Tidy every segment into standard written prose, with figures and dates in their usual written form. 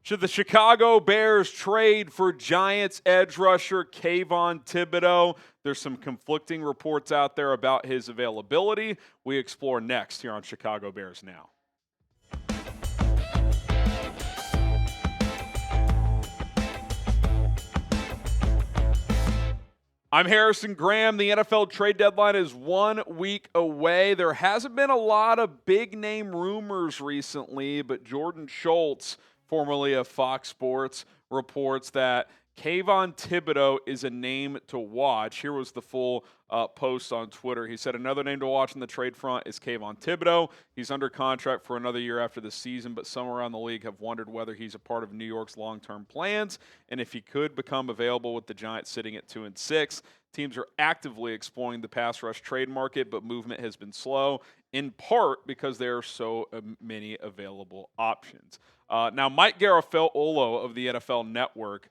Should the Chicago Bears trade for Giants edge rusher Kayvon Thibodeaux? There's some conflicting reports out there about his availability. We explore next here on Chicago Bears Now. I'm Harrison Graham. The NFL trade deadline is 1 week away. There hasn't been a lot of big-name rumors recently, but Jordan Schultz, formerly of Fox Sports, reports that Kayvon Thibodeaux is a name to watch. Here was the full post on Twitter. He said, another name to watch on the trade front is Kayvon Thibodeaux. He's under contract for another year after the season, but some around the league have wondered whether he's a part of New York's long-term plans and if he could become available with the Giants sitting at 2-6. Teams are actively exploring the pass rush trade market, but movement has been slow, in part because there are so many available options. Now, Mike Garafolo of the NFL Network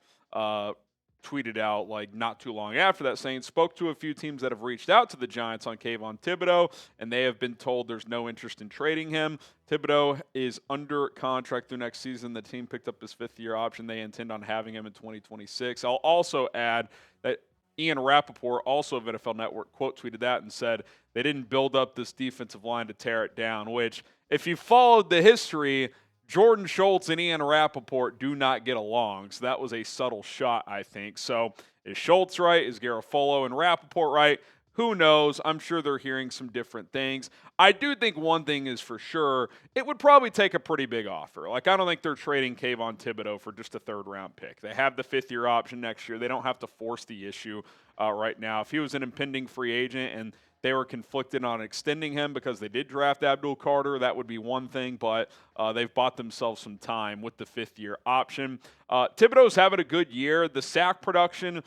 tweeted out like not too long after that saying, spoke to a few teams that have reached out to the Giants on Kayvon Thibodeaux, and they have been told there's no interest in trading him. Thibodeaux is under contract through next season. The team picked up his fifth-year option. They intend on having him in 2026. I'll also add that Ian Rapoport, also of NFL Network, quote tweeted that and said they didn't build up this defensive line to tear it down, which if you followed the history, Jordan Schultz and Ian Rapoport do not get along. So that was a subtle shot, I think. So is Schultz right? Is Garafolo and Rapoport right? Who knows? I'm sure they're hearing some different things. I do think one thing is for sure, it would probably take a pretty big offer. Like, I don't think they're trading Kayvon Thibodeaux for just a third-round pick. They have the fifth-year option next year. They don't have to force the issue right now. If he was an impending free agent and they were conflicted on extending him because they did draft Abdul Carter, that would be one thing, but they've bought themselves some time with the fifth-year option. Thibodeaux's having a good year. The sack production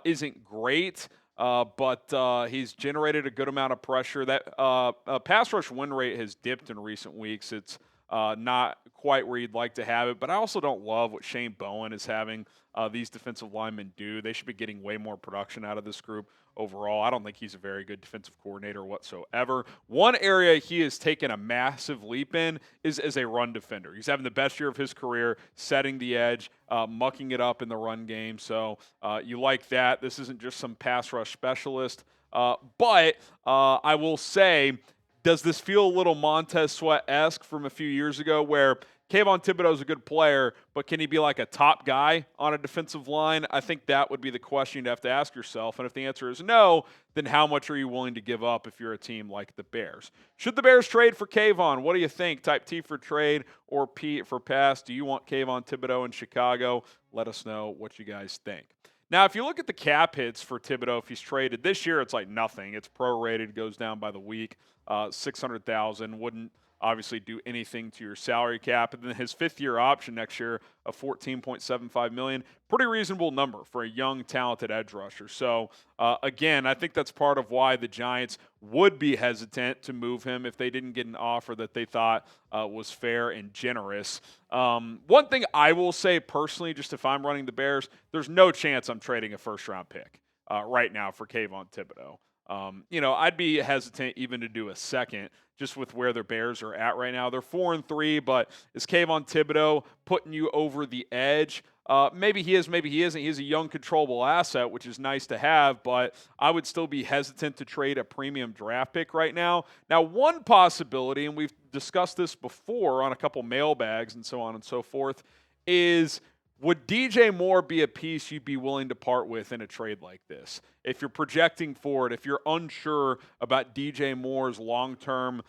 isn't great. But he's generated a good amount of pressure. That pass rush win rate has dipped in recent weeks. It's not quite where you'd like to have it. But I also don't love what Shane Bowen is having these defensive linemen do. They should be getting way more production out of this group overall. I don't think he's a very good defensive coordinator whatsoever. One area he has taken a massive leap in is as a run defender. He's having the best year of his career, setting the edge, mucking it up in the run game. So you like that. This isn't just some pass rush specialist. But I will say, does this feel a little Montez Sweat-esque from a few years ago where Kayvon Thibodeaux is a good player, but can he be like a top guy on a defensive line? I think that would be the question you'd have to ask yourself. And if the answer is no, then how much are you willing to give up if you're a team like the Bears? Should the Bears trade for Kayvon? What do you think? Type T for trade or P for pass. Do you want Kayvon Thibodeaux in Chicago? Let us know what you guys think. Now, if you look at the cap hits for Thibodeaux, if he's traded this year, it's like nothing. It's prorated, goes down by the week. $600,000 wouldn't obviously do anything to your salary cap. And then his fifth-year option next year of $14.75 million, pretty reasonable number for a young, talented edge rusher. So, again, I think that's part of why the Giants would be hesitant to move him if they didn't get an offer that they thought was fair and generous. One thing I will say personally, just if I'm running the Bears, there's no chance I'm trading a first-round pick right now for Kayvon Thibodeaux. I'd be hesitant even to do a second just with where the Bears are at right now. They're 4-3, but is Kayvon Thibodeaux putting you over the edge? Maybe he is, maybe he isn't. He's a young, controllable asset, which is nice to have, but I would still be hesitant to trade a premium draft pick right now. Now, one possibility, and we've discussed this before on a couple mailbags and so on and so forth, is would DJ Moore be a piece you'd be willing to part with in a trade like this? If you're projecting forward, if you're unsure about DJ Moore's long-term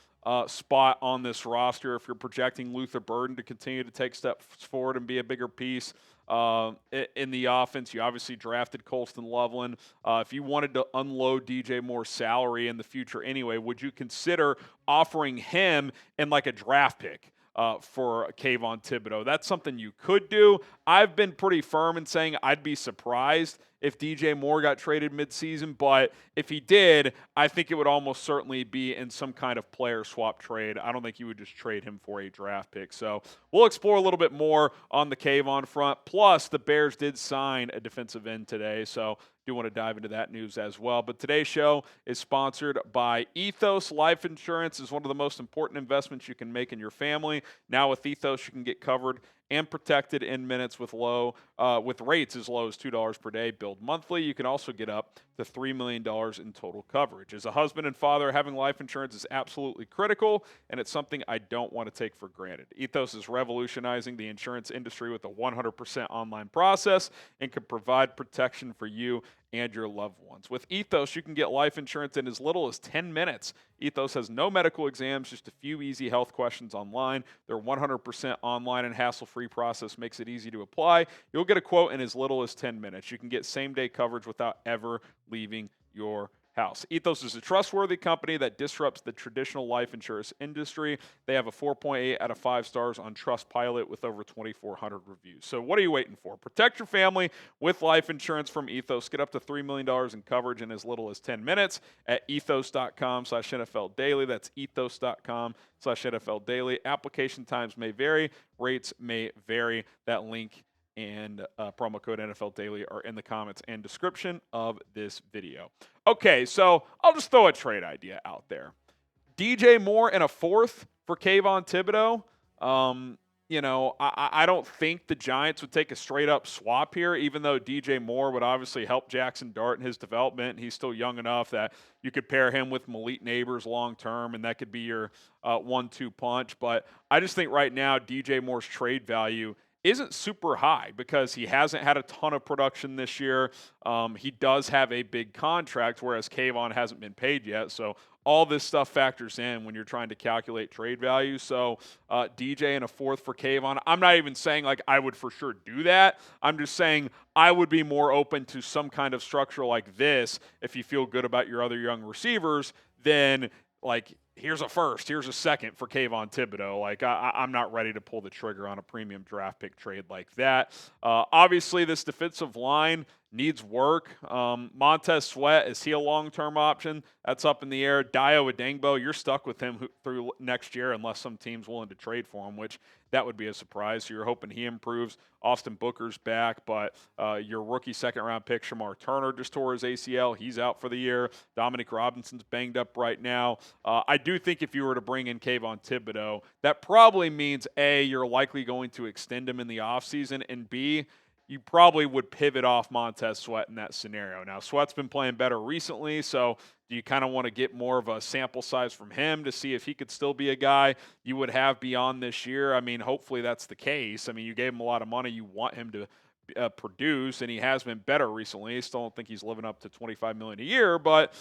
spot on this roster, if you're projecting Luther Burden to continue to take steps forward and be a bigger piece in the offense, you obviously drafted Colston Loveland. If you wanted to unload DJ Moore's salary in the future anyway, would you consider offering him in like a draft pick for Kayvon Thibodeaux? That's something you could do. I've been pretty firm in saying I'd be surprised if DJ Moore got traded midseason, but if he did, I think it would almost certainly be in some kind of player swap trade. I don't think you would just trade him for a draft pick. So we'll explore a little bit more on the Kayvon front. Plus, the Bears did sign a defensive end today, so do want to dive into that news as well. But today's show is sponsored by Ethos. Life insurance is one of the most important investments you can make in your family. Now with Ethos, you can get covered and protected in minutes with rates as low as $2 per day. Billed monthly, you can also get up to $3 million in total coverage. As a husband and father, having life insurance is absolutely critical, and it's something I don't want to take for granted. Ethos is revolutionizing the insurance industry with a 100% online process and can provide protection for you and your loved ones. With Ethos, you can get life insurance in as little as 10 minutes. Ethos has no medical exams, just a few easy health questions online. Their 100% online and hassle-free process makes it easy to apply. You'll get a quote in as little as 10 minutes. You can get same-day coverage without ever leaving your house. Ethos is a trustworthy company that disrupts the traditional life insurance industry. They have a 4.8 out of 5 stars on Trustpilot with over 2,400 reviews. So what are you waiting for? Protect your family with life insurance from Ethos. Get up to $3 million in coverage in as little as 10 minutes at ethos.com/NFL Daily. That's ethos.com/NFL Daily. Application times may vary. Rates may vary. That link and promo code NFL Daily are in the comments and description of this video. Okay, so I'll just throw a trade idea out there. DJ Moore and a fourth for Kayvon Thibodeaux. I don't think the Giants would take a straight-up swap here, even though DJ Moore would obviously help Jackson Dart in his development. He's still young enough that you could pair him with Malik Neighbors long-term, and that could be your 1-2 punch. But I just think right now DJ Moore's trade value isn't super high because he hasn't had a ton of production this year. He does have a big contract, whereas Kayvon hasn't been paid yet. So all this stuff factors in when you're trying to calculate trade value. So DJ and a fourth for Kayvon. I'm not even saying like I would for sure do that. I'm just saying I would be more open to some kind of structure like this if you feel good about your other young receivers than like here's a first, here's a second for Kayvon Thibodeaux. Like, I'm not ready to pull the trigger on a premium draft pick trade like that. Obviously, this defensive line needs work. Montez Sweat, is he a long-term option? That's up in the air. Dio Adengbo, you're stuck with him through next year unless some team's willing to trade for him, which that would be a surprise. So you're hoping he improves. Austin Booker's back, but your rookie second-round pick, Shamar Turner, just tore his ACL. He's out for the year. Dominic Robinson's banged up right now. I do think if you were to bring in Kayvon Thibodeaux, that probably means, A, you're likely going to extend him in the offseason, and B, you probably would pivot off Montez Sweat in that scenario. Now, Sweat's been playing better recently, so do you kind of want to get more of a sample size from him to see if he could still be a guy you would have beyond this year? I mean, hopefully that's the case. I mean, you gave him a lot of money. You want him to produce, and he has been better recently. I still don't think he's living up to $25 million a year, but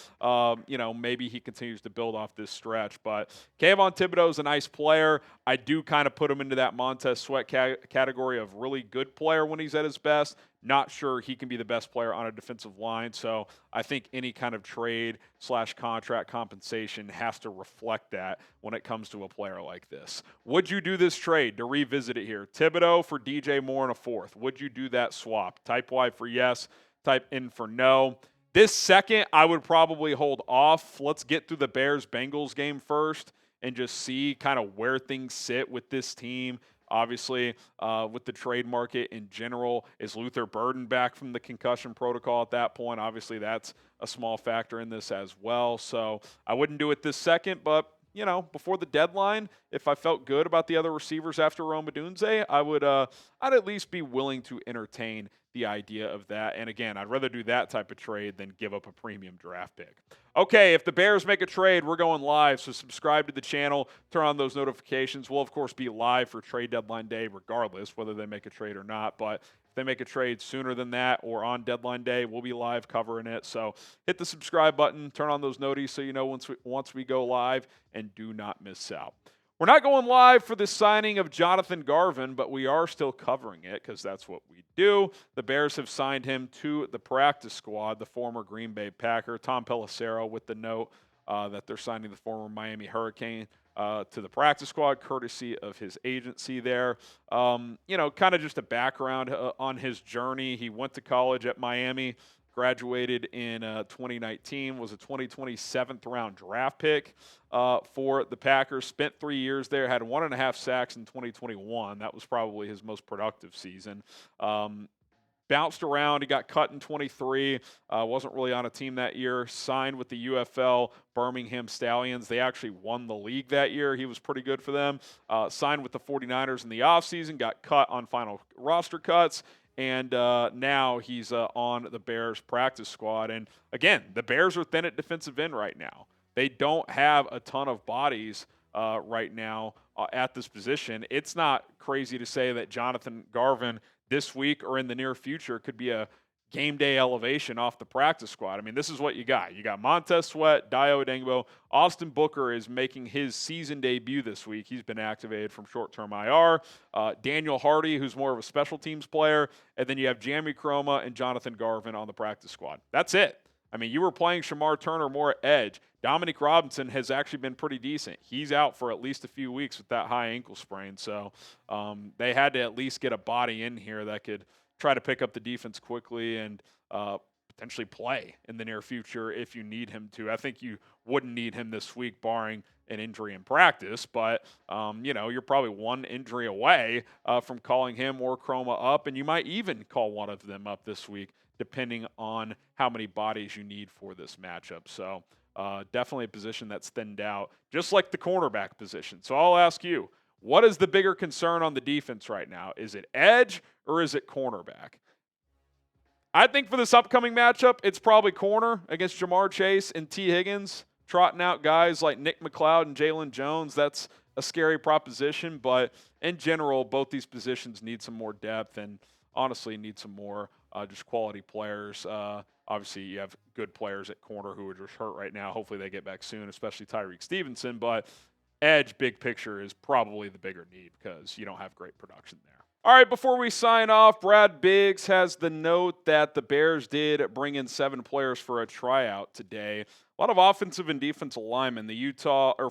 maybe he continues to build off this stretch. But Kayvon Thibodeaux is a nice player. I do kind of put him into that Montez Sweat category of really good player when he's at his best. Not sure he can be the best player on a defensive line, so I think any kind of trade/contract compensation has to reflect that when it comes to a player like this. Would you do this trade? To revisit it here, Thibodeaux for DJ Moore and a fourth. Would you do that swap? Type Y for yes, type N for no. This second, I would probably hold off. Let's get through the Bears-Bengals game first and just see kind of where things sit with this team. Obviously, with the trade market in general, is Luther Burden back from the concussion protocol at that point? Obviously, that's a small factor in this as well. So I wouldn't do it this second, but before the deadline, if I felt good about the other receivers after Rome Odunze, I'd at least be willing to entertain the idea of that. And again, I'd rather do that type of trade than give up a premium draft pick. Okay, if the Bears make a trade, we're going live. So subscribe to the channel, turn on those notifications. We'll, of course, be live for trade deadline day regardless, whether they make a trade or not. But if they make a trade sooner than that or on deadline day, we'll be live covering it. So hit the subscribe button, turn on those noties so you know once we go live, and do not miss out. We're not going live for the signing of Jonathan Garvin, but we are still covering it because that's what we do. The Bears have signed him to the practice squad, the former Green Bay Packer, Tom Pelissero, with the note that they're signing the former Miami Hurricane to the practice squad, courtesy of his agency there. Kind of just a background on his journey. He went to college at Miami, graduated in 2019, was a 2020 7th-round draft pick for the Packers, spent 3 years there, had 1.5 sacks in 2021. That was probably his most productive season. bounced around. He got cut in 23, wasn't really on a team that year, signed with the UFL Birmingham Stallions. They actually won the league that year. He was pretty good for them. Signed with the 49ers in the offseason, got cut on final roster cuts, and now he's on the Bears practice squad. And again, the Bears are thin at defensive end right now. They don't have a ton of bodies right now at this position. It's not crazy to say that Jonathan Garvin this week or in the near future could be a game day elevation off the practice squad. I mean, this is what you got. You got Montez Sweat, Dayo Odeyingbo. Austin Booker is making his season debut this week. He's been activated from short-term IR. Daniel Hardy, who's more of a special teams player. And then you have Jamie Croma and Jonathan Garvin on the practice squad. That's it. I mean, you were playing Shamar Turner more at edge. Dominic Robinson has actually been pretty decent. He's out for at least a few weeks with that high ankle sprain. So they had to at least get a body in here that could try to pick up the defense quickly and potentially play in the near future if you need him to. I think you wouldn't need him this week barring an injury in practice, but you're probably one injury away from calling him or Croma up, and you might even call one of them up this week depending on how many bodies you need for this matchup. So definitely a position that's thinned out, just like the cornerback position. So I'll ask you, what is the bigger concern on the defense right now? Is it edge or is it cornerback? I think for this upcoming matchup, it's probably corner against Jamar Chase and T. Higgins, trotting out guys like Nick McLeod and Jalen Jones. That's a scary proposition, but in general, both these positions need some more depth and honestly need some more just quality players. Obviously, you have good players at corner who are just hurt right now. Hopefully they get back soon, especially Tyreek Stevenson, but edge, big picture, is probably the bigger need because you don't have great production there. All right, before we sign off, Brad Biggs has the note that the Bears did bring in 7 players for a tryout today. A lot of offensive and defensive linemen. The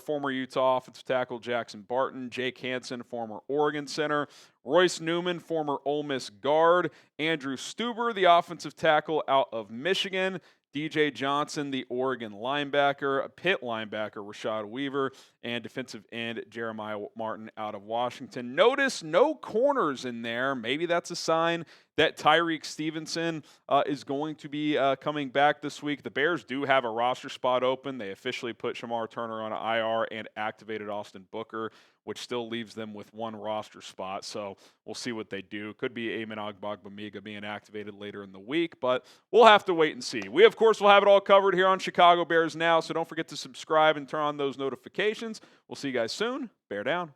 former Utah offensive tackle Jackson Barton, Jake Hansen, former Oregon center, Royce Newman, former Ole Miss guard, Andrew Stuber, the offensive tackle out of Michigan, DJ Johnson, the Oregon linebacker, Pitt linebacker Rashad Weaver, and defensive end Jeremiah Martin out of Washington. Notice no corners in there. Maybe that's a sign that Tyreek Stevenson is going to be coming back this week. The Bears do have a roster spot open. They officially put Shamar Turner on IR and activated Austin Booker, which still leaves them with 1 roster spot. So we'll see what they do. Could be Eamon Ogbongbemiga being activated later in the week, but we'll have to wait and see. We, of course, will have it all covered here on Chicago Bears Now, so don't forget to subscribe and turn on those notifications. We'll see you guys soon. Bear down.